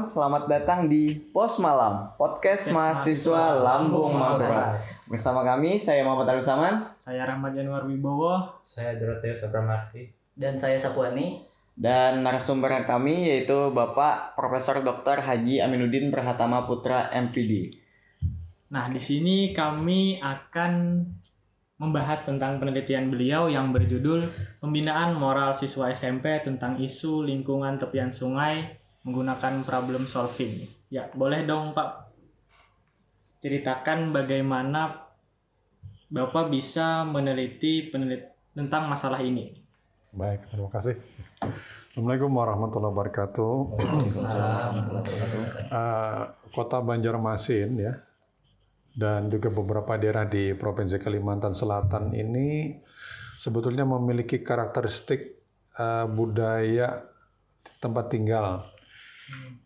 selamat datang di Pos Malam, podcast mahasiswa Lambung Mangkurat. Bersama kami, saya Muhammad Arif Saman. Saya Rahmat Januar Wibowo. Saya Dorotheus Abramarsi. Dan saya Sapuani. Dan narasumber kami yaitu Bapak Profesor Dr. Haji Aminuddin Prahatama Putra MPD. Nah, di sini kami akan membahas tentang penelitian beliau yang berjudul Pembinaan Moral Siswa SMP tentang Isu Lingkungan Tepian Sungai menggunakan Problem Solving. Ya, boleh dong Pak ceritakan bagaimana Bapak bisa meneliti tentang masalah ini. Baik, terima kasih. Assalamualaikum warahmatullahi wabarakatuh. Kota Banjarmasin ya, dan juga beberapa daerah di Provinsi Kalimantan Selatan ini sebetulnya memiliki karakteristik budaya tempat tinggal.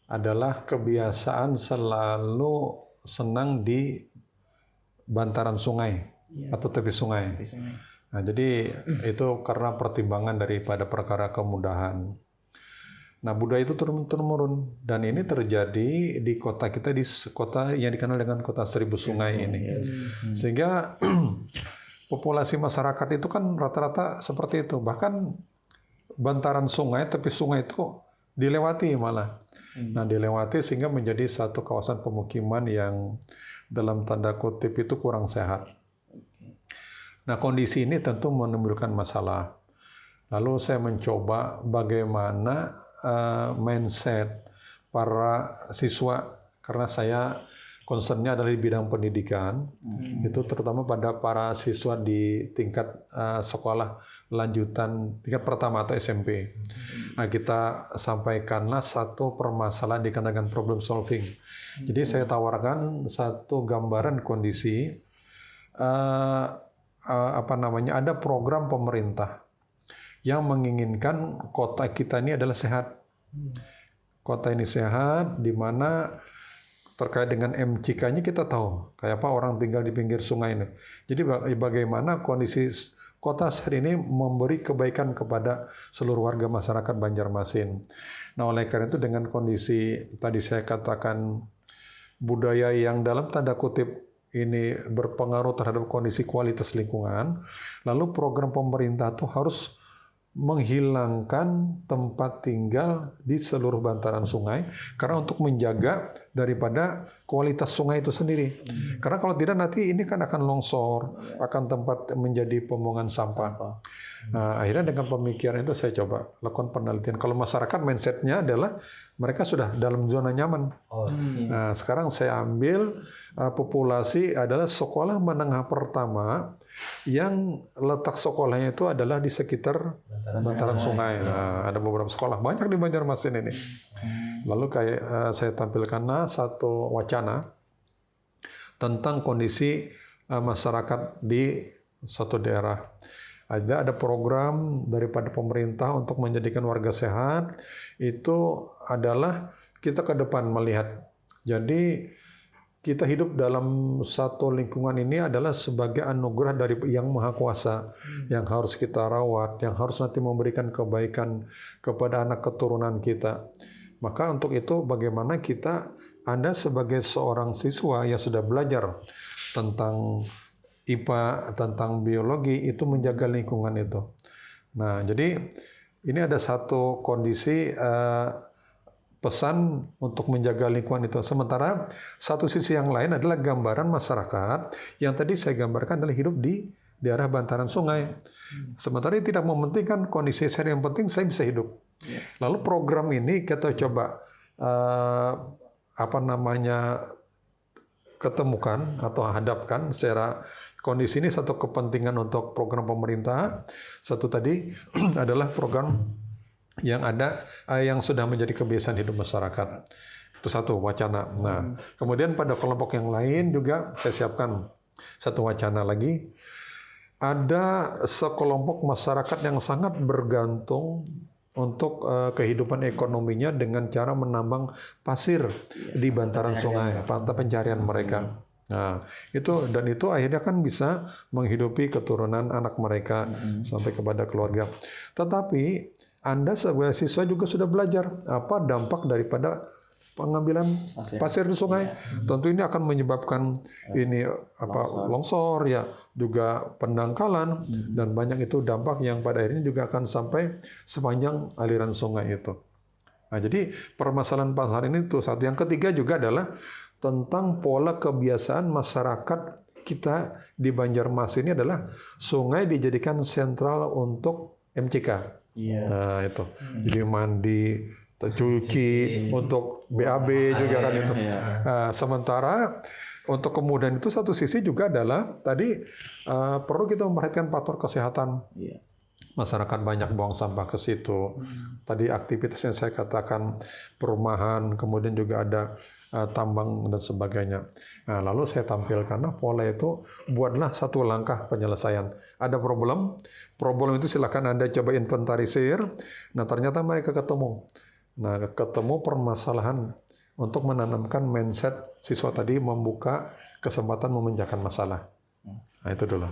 Adalah kebiasaan selalu senang di bantaran sungai atau tepi sungai. Nah, jadi itu karena pertimbangan daripada perkara kemudahan. Nah, budaya itu turun-temurun dan ini terjadi di kota kita, di kota yang dikenal dengan kota seribu sungai ini. Sehingga populasi masyarakat itu kan rata-rata seperti itu. Bahkan bantaran sungai, tepi sungai itu dilewati malah. Nah, dilewati sehingga menjadi satu kawasan pemukiman yang dalam tanda kutip itu kurang sehat. Nah, kondisi ini tentu menimbulkan masalah. Lalu saya mencoba bagaimana mindset para siswa, karena saya concernnya adalah di bidang pendidikan, itu terutama pada para siswa di tingkat sekolah lanjutan tingkat pertama atau SMP. Nah, kita sampaikanlah satu permasalahan dikarenakan problem solving. Jadi saya tawarkan satu gambaran kondisi ada program pemerintah yang menginginkan kota kita ini adalah sehat. Kota ini sehat, di mana terkait dengan MCK-nya kita tahu kayak apa orang tinggal di pinggir sungai ini. Jadi bagaimana kondisi kota saat ini memberi kebaikan kepada seluruh warga masyarakat Banjarmasin. Nah, oleh karena itu dengan kondisi tadi saya katakan budaya yang dalam tanda kutip ini berpengaruh terhadap kondisi kualitas lingkungan, lalu program pemerintah itu harus menghilangkan tempat tinggal di seluruh bantaran sungai karena untuk menjaga daripada kualitas sungai itu sendiri. Karena kalau tidak nanti ini kan akan longsor, akan tempat menjadi pembuangan sampah. Nah, akhirnya dengan pemikiran itu saya coba lakukan penelitian. Kalau masyarakat mindsetnya adalah mereka sudah dalam zona nyaman. Nah, sekarang saya ambil populasi adalah sekolah menengah pertama yang letak sekolahnya itu adalah di sekitar bantaran sungai. Nah, ada beberapa sekolah banyak di Banjarmasin ini. Lalu saya tampilkan satu wacana tentang kondisi masyarakat di suatu daerah. Ada program daripada pemerintah untuk menjadikan warga sehat, itu adalah kita ke depan melihat. Jadi kita hidup dalam satu lingkungan ini adalah sebagai anugerah dari Yang Maha Kuasa yang harus kita rawat, yang harus nanti memberikan kebaikan kepada anak keturunan kita. Maka untuk itu bagaimana Anda sebagai seorang siswa yang sudah belajar tentang IPA, tentang biologi, itu menjaga lingkungan itu. Nah, jadi ini ada satu kondisi pesan untuk menjaga lingkungan itu. Sementara satu sisi yang lain adalah gambaran masyarakat yang tadi saya gambarkan adalah hidup di daerah bantaran sungai. Sementara ini tidak mementingkan kondisi saya, yang penting saya bisa hidup. Lalu program ini kita coba ketemukan atau hadapkan secara kondisi ini satu kepentingan untuk program pemerintah. Satu tadi adalah program yang sudah menjadi kebiasaan hidup masyarakat. Itu satu wacana. Nah, kemudian pada kelompok yang lain juga saya siapkan satu wacana lagi. Ada sekelompok masyarakat yang sangat bergantung untuk kehidupan ekonominya dengan cara menambang pasir di bantaran sungai, mata pencarian mereka. Nah, itu akhirnya kan bisa menghidupi keturunan anak mereka sampai kepada keluarga. Tetapi Anda sebagai siswa juga sudah belajar apa dampak daripada pengambilan pasir di sungai. Tentu ini akan menyebabkan ini longsor ya, juga pendangkalan dan banyak itu dampak yang pada akhirnya juga akan sampai sepanjang aliran sungai itu. Nah, jadi permasalahan pasar ini tuh satu. Yang ketiga juga adalah tentang pola kebiasaan masyarakat kita di Banjarmasin ini adalah sungai dijadikan sentral untuk MCK. Iya. Nah, itu. Jadi mandi, cuci, untuk BAB juga kan itu. Nah, sementara untuk kemudahan itu satu sisi juga adalah tadi perlu kita memperhatikan faktor kesehatan. Iya. Masyarakat banyak buang sampah ke situ. Tadi aktivitas yang saya katakan perumahan, kemudian juga ada tambang dan sebagainya. Nah, lalu saya tampilkan pola itu, buatlah satu langkah penyelesaian. Ada problem itu silakan Anda coba inventarisir. Nah, ternyata mereka ketemu. Nah, ketemu permasalahan untuk menanamkan mindset siswa tadi, membuka kesempatan memecahkan masalah. Nah, itu dulu.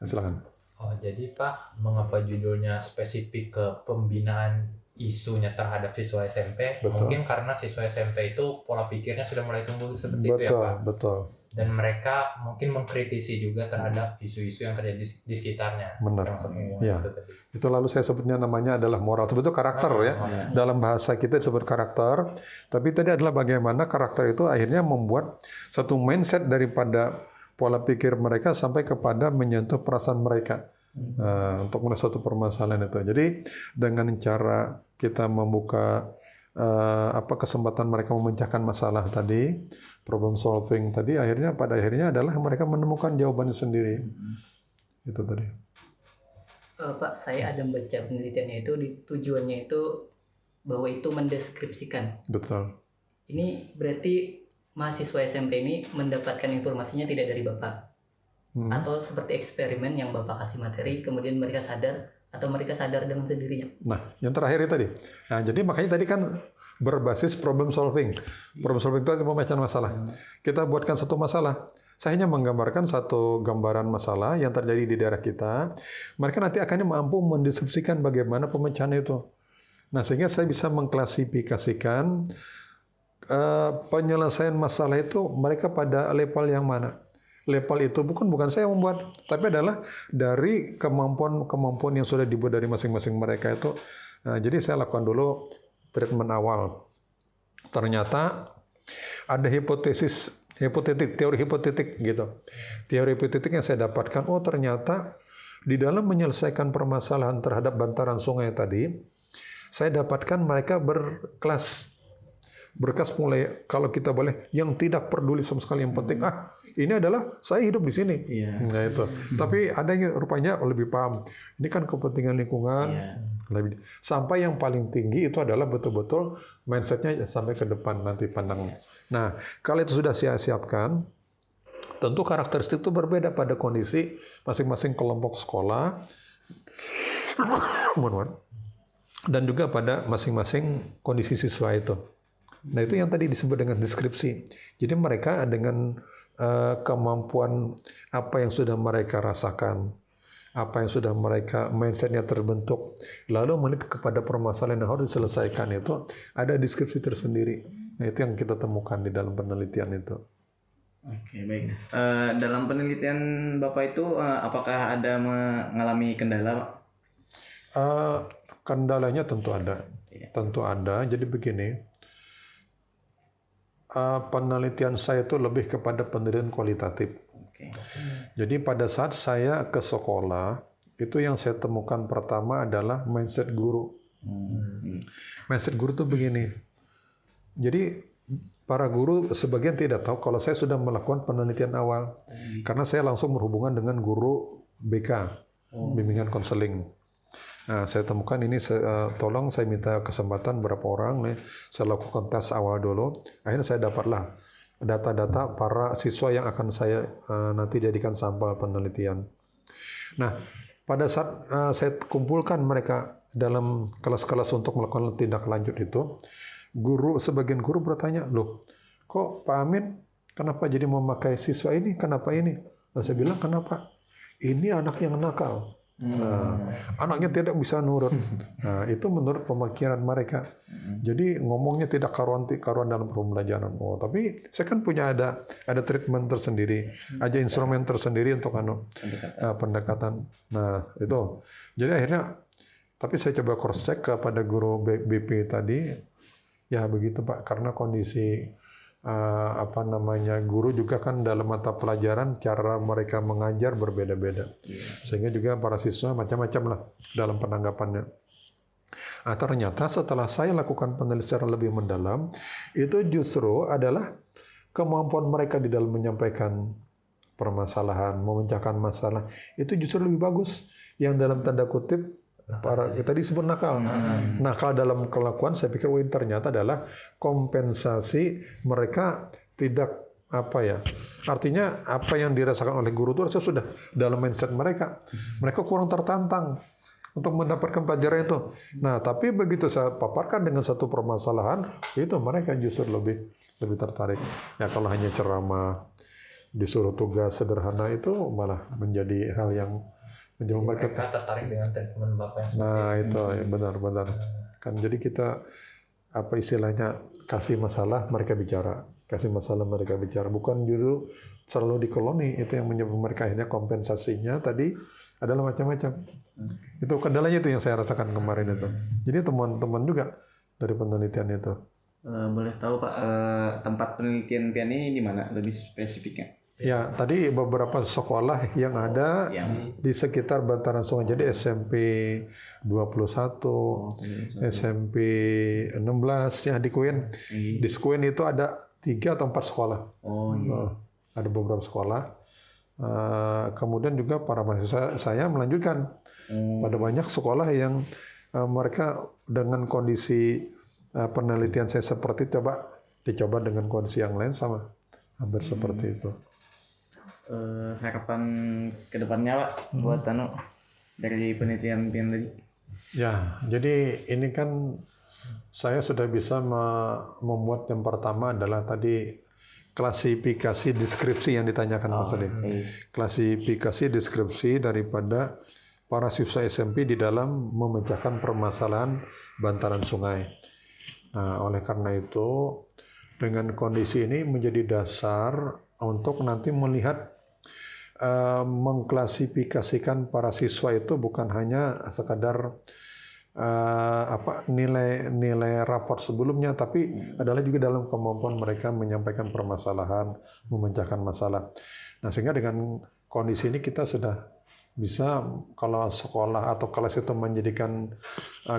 Silakan. Oh, jadi Pak, mengapa judulnya spesifik ke pembinaan isunya terhadap siswa SMP? Betul. Mungkin karena siswa SMP itu pola pikirnya sudah mulai tumbuh seperti itu ya Pak? Betul. Dan mereka mungkin mengkritisi juga terhadap isu-isu yang terjadi di sekitarnya. Benar. Termasuk Ya. itu tadi. Itu lalu saya sebutnya namanya adalah moral. Sebetulnya karakter ya. Dalam bahasa kita disebut karakter. Tapi tadi adalah bagaimana karakter itu akhirnya membuat satu mindset daripada pola pikir mereka sampai kepada menyentuh perasaan mereka untuk menyelesaikan suatu permasalahan itu. Jadi dengan cara kita membuka kesempatan mereka memecahkan masalah tadi, problem solving tadi, pada akhirnya adalah mereka menemukan jawabannya sendiri. Itu tadi. Pak, saya ada membaca penelitiannya itu, tujuannya itu bahwa itu mendeskripsikan. Betul. Ini berarti mahasiswa SMP ini mendapatkan informasinya tidak dari Bapak. Atau seperti eksperimen yang Bapak kasih materi, kemudian mereka sadar, atau mereka sadar dengan sendirinya. Nah, yang terakhir itu tadi. Nah, jadi makanya tadi kan berbasis problem solving. Problem solving itu memecahkan masalah. Kita buatkan satu masalah. Saya hanya menggambarkan satu gambaran masalah yang terjadi di daerah kita. Mereka nanti akan mampu mendeskripsikan bagaimana pemecahan itu. Nah, sehingga saya bisa mengklasifikasikan penyelesaian masalah itu mereka pada level yang mana. Level itu bukan saya yang membuat, tapi adalah dari kemampuan yang sudah dibuat dari masing-masing mereka itu. Nah, jadi saya lakukan dulu treatment awal. Ternyata ada teori hipotetik gitu. Teori hipotetik yang saya dapatkan, ternyata di dalam menyelesaikan permasalahan terhadap bantaran sungai tadi, saya dapatkan mereka berkelas mulai, kalau kita boleh, yang tidak peduli sama sekali, yang penting ini adalah saya hidup di sini. Nah, itu. Tapi ada yang rupanya lebih paham. Ini kan kepentingan lingkungan. Sampai yang paling tinggi itu adalah betul-betul mindsetnya sampai ke depan nanti pandang. Nah, kalau itu sudah saya siapkan, tentu karakteristik itu berbeda pada kondisi masing-masing kelompok sekolah, dan juga pada masing-masing kondisi siswa itu. Nah, itu yang tadi disebut dengan deskripsi. Jadi mereka dengan kemampuan apa yang sudah mereka rasakan, apa yang sudah mereka mindsetnya terbentuk, lalu melihat kepada permasalahan yang harus diselesaikan itu ada deskripsi tersendiri. Nah, itu yang kita temukan di dalam penelitian itu. Oke, baik. Dalam penelitian Bapak itu apakah ada mengalami kendala, Pak? Kendalanya tentu ada. Tentu ada. Jadi begini, penelitian saya itu lebih kepada penelitian kualitatif. Jadi pada saat saya ke sekolah, itu yang saya temukan pertama adalah mindset guru. Mindset guru itu begini. Jadi para guru sebagian tidak tahu kalau saya sudah melakukan penelitian awal. Karena saya langsung berhubungan dengan guru BK, bimbingan konseling. Nah, saya temukan ini, tolong saya minta kesempatan berapa orang nih, saya lakukan tes awal dulu. Akhirnya saya dapatlah data-data para siswa yang akan saya nanti jadikan sampel penelitian. Nah, pada saat saya kumpulkan mereka dalam kelas-kelas untuk melakukan tindak lanjut itu, sebagian guru bertanya, loh, kok Pak Amin kenapa jadi memakai siswa ini? Kenapa ini? Lalu saya bilang, kenapa? Ini anak yang nakal. Anaknya tidak bisa nurut. Nah, itu menurut pemikiran mereka. Jadi ngomongnya tidak karuan dalam pembelajaran. Oh, tapi saya kan punya ada treatment tersendiri, ada instrumen tersendiri untuk pendekatan. Nah, itu. Jadi akhirnya, tapi saya coba cross check kepada guru BP tadi, ya begitu Pak, karena kondisi guru juga kan dalam mata pelajaran cara mereka mengajar berbeda-beda, sehingga juga para siswa macam-macam lah dalam penanggapannya. Ternyata setelah saya lakukan penelitian secara lebih mendalam, itu justru adalah kemampuan mereka di dalam menyampaikan permasalahan, memecahkan masalah, itu justru lebih bagus. Yang dalam tanda kutip kita disebut nakal. Nakal dalam kelakuan, saya pikir ternyata adalah kompensasi mereka tidak artinya apa yang dirasakan oleh guru itu harusnya sudah dalam mindset mereka. Mereka kurang tertantang untuk mendapatkan pelajaran itu. Nah, tapi begitu saya paparkan dengan satu permasalahan, itu mereka justru lebih tertarik. Ya kalau hanya ceramah, disuruh tugas sederhana itu malah menjadi hal yang mereka tertarik dengan treatment Bapak yang seperti Nah, itu ya, benar-benar. Kan jadi kita istilahnya kasih masalah mereka bicara, bukan dulu selalu dikoloni. Itu yang menyebabkan mereka akhirnya kompensasinya tadi adalah macam-macam. Itu kendalanya itu yang saya rasakan kemarin itu. Jadi teman-teman juga dari penelitian itu. Boleh tahu Pak, tempat penelitian pian ini di mana lebih spesifiknya? Ya, tadi beberapa sekolah yang ada di sekitar bantaran sungai. Jadi SMP 21, SMP 16 ya di Kuin. Di Kuin itu ada 3 atau 4 sekolah. Ada beberapa sekolah. Kemudian juga para mahasiswa saya melanjutkan pada banyak sekolah yang mereka dengan kondisi penelitian saya seperti dicoba dengan kondisi yang lain sama hampir seperti itu. Harapan kedepannya Pak buat dari penelitian pian tadi? Ya, jadi ini kan saya sudah bisa membuat yang pertama adalah tadi klasifikasi deskripsi yang ditanyakan Mas Adim. Klasifikasi deskripsi daripada para siswa SMP di dalam memecahkan permasalahan bantaran sungai. Nah, oleh karena itu dengan kondisi ini menjadi dasar untuk nanti melihat mengklasifikasikan para siswa itu bukan hanya sekadar nilai raport sebelumnya, tapi adalah juga dalam kemampuan mereka menyampaikan permasalahan, memecahkan masalah. Nah, sehingga dengan kondisi ini kita sudah bisa, kalau sekolah atau kelas itu menjadikan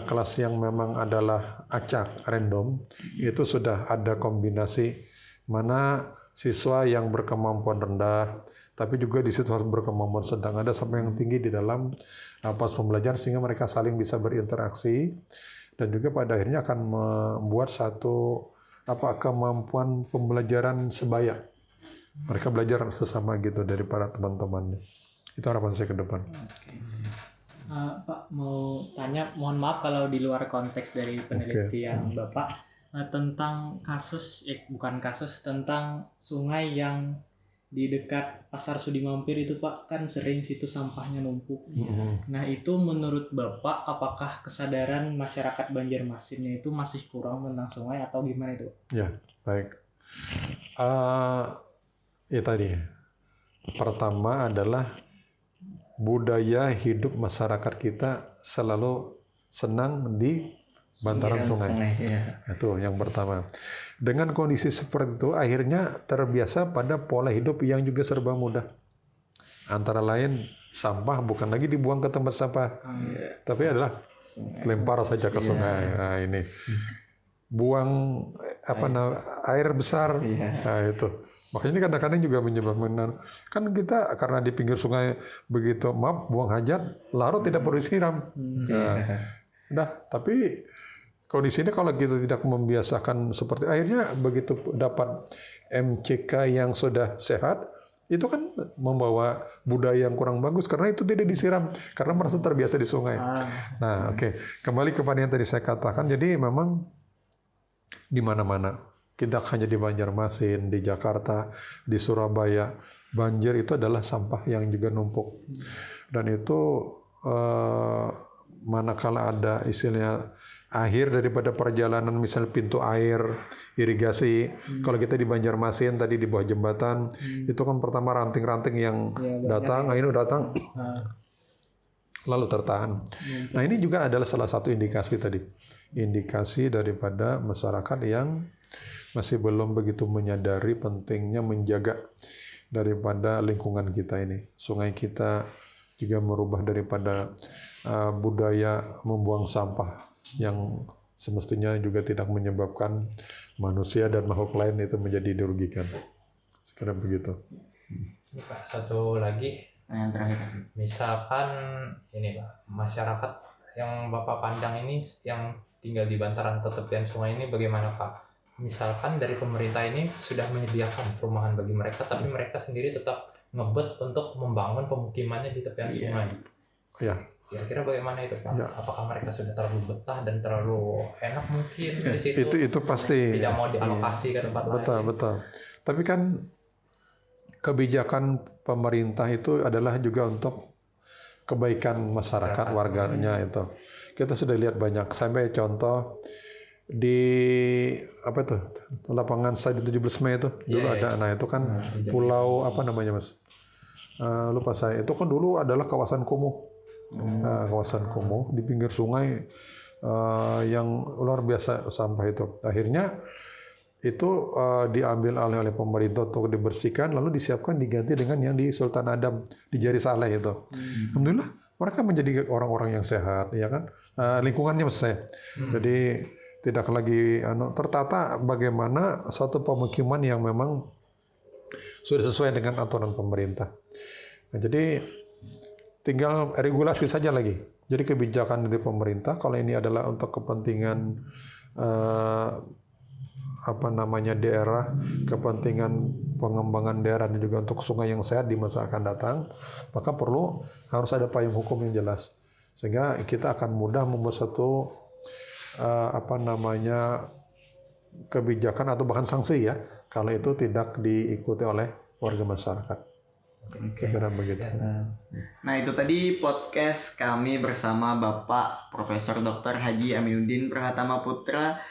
kelas yang memang adalah acak, random, itu sudah ada kombinasi mana siswa yang berkemampuan rendah, tapi juga di situ harus berkemampuan sedang, ada sampai yang tinggi di dalam pos pembelajaran, sehingga mereka saling bisa berinteraksi dan juga pada akhirnya akan membuat satu kemampuan pembelajaran sebaya. Mereka belajar sesama gitu dari para teman-temannya. Itu harapan saya ke depan. Pak mau tanya, mohon maaf kalau di luar konteks dari penelitian Bapak, tentang tentang sungai yang di dekat Pasar Sudi Mampir itu Pak, kan sering situ sampahnya numpuk. Nah, itu menurut Bapak apakah kesadaran masyarakat Banjarmasinnya itu masih kurang tentang sungai atau gimana itu? Ya, baik. Tadi pertama adalah budaya hidup masyarakat kita selalu senang di bantaran sungai. Itu yang pertama. Dengan kondisi seperti itu, akhirnya terbiasa pada pola hidup yang juga serba mudah. Antara lain, sampah bukan lagi dibuang ke tempat sampah, tapi adalah lempar saja ke sungai. Nah, ini buang air besar. Nah, itu. Makanya ini kadang-kadang juga menyebabkan, kan kita karena di pinggir sungai begitu, buang hajat, larut tidak perlu disiram. Tapi kondisi ini kalau kita tidak membiasakan seperti, akhirnya begitu dapat MCK yang sudah sehat, itu kan membawa budaya yang kurang bagus karena itu tidak disiram, karena merasa terbiasa di sungai. Nah, kembali kepada yang tadi saya katakan, jadi memang di mana-mana, tidak hanya di Banjarmasin, di Jakarta, di Surabaya, banjir itu adalah sampah yang juga numpuk. Dan itu manakala ada istilahnya akhir daripada perjalanan, misal pintu air irigasi. Kalau kita di Banjarmasin tadi di bawah jembatan, itu kan pertama ranting-ranting yang datang, akhirnya datang lalu tertahan. Nah ini juga adalah salah satu indikasi tadi, indikasi daripada masyarakat yang masih belum begitu menyadari pentingnya menjaga daripada lingkungan kita ini. Sungai kita juga merubah daripada budaya membuang sampah yang semestinya juga tidak menyebabkan manusia dan makhluk lain itu menjadi dirugikan. Sekarang begitu. Ini Pak, satu lagi, Yang terakhir. misalkan ini Pak, masyarakat yang Bapak pandang ini yang tinggal di bantaran tepian sungai ini bagaimana Pak? Misalkan dari pemerintah ini sudah menyediakan perumahan bagi mereka, tapi mereka sendiri tetap ngebet untuk membangun pemukimannya di tepian sungai. Ya. Kira-kira bagaimana itu Pak? Ya. Apakah mereka sudah terlalu betah dan terlalu enak mungkin di situ? Itu pasti. Tidak mau dialokasi ke tempat lain. Betul. Tapi kan kebijakan pemerintah itu adalah juga untuk kebaikan masyarakat warganya itu. Kita sudah lihat banyak. Sampai contoh di apa itu lapangan Stadion 17 Mei itu dulu ada. Nah itu kan pulau apa namanya Mas? Lupa saya. Itu kan dulu adalah kawasan kumuh. Kawasan kumuh di pinggir sungai yang luar biasa sampah itu. Akhirnya itu diambil oleh pemerintah untuk dibersihkan, lalu disiapkan diganti dengan yang di Sultan Adam di Jari Saleh itu. Alhamdulillah mereka menjadi orang-orang yang sehat, ya kan? Lingkungannya maksud saya. Jadi tidak lagi tertata bagaimana satu pemukiman yang memang sudah sesuai dengan aturan pemerintah. Nah, jadi tinggal regulasi saja lagi. Jadi kebijakan dari pemerintah kalau ini adalah untuk kepentingan daerah, kepentingan pengembangan daerah dan juga untuk sungai yang sehat di masa akan datang, maka harus ada payung hukum yang jelas. Sehingga kita akan mudah membuat satu kebijakan atau bahkan sanksi ya kalau itu tidak diikuti oleh warga masyarakat. Segera begitu. Nah itu tadi podcast kami bersama Bapak Profesor Dr. Haji Aminuddin Prahatama Putra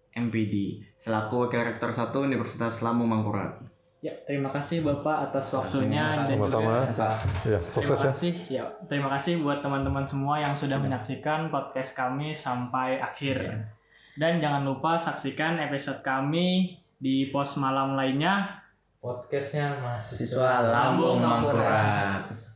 MPD selaku Wakil Rektor 1 Universitas Lambung Mangkurat. Ya, terima kasih Bapak atas waktunya dan Sama-sama. juga Ya, sukses ya. Terima kasih buat teman-teman semua yang sudah menyaksikan podcast kami sampai akhir. Dan jangan lupa saksikan episode kami di pos malam lainnya. Podcastnya Siswa Lambung Mangkurat.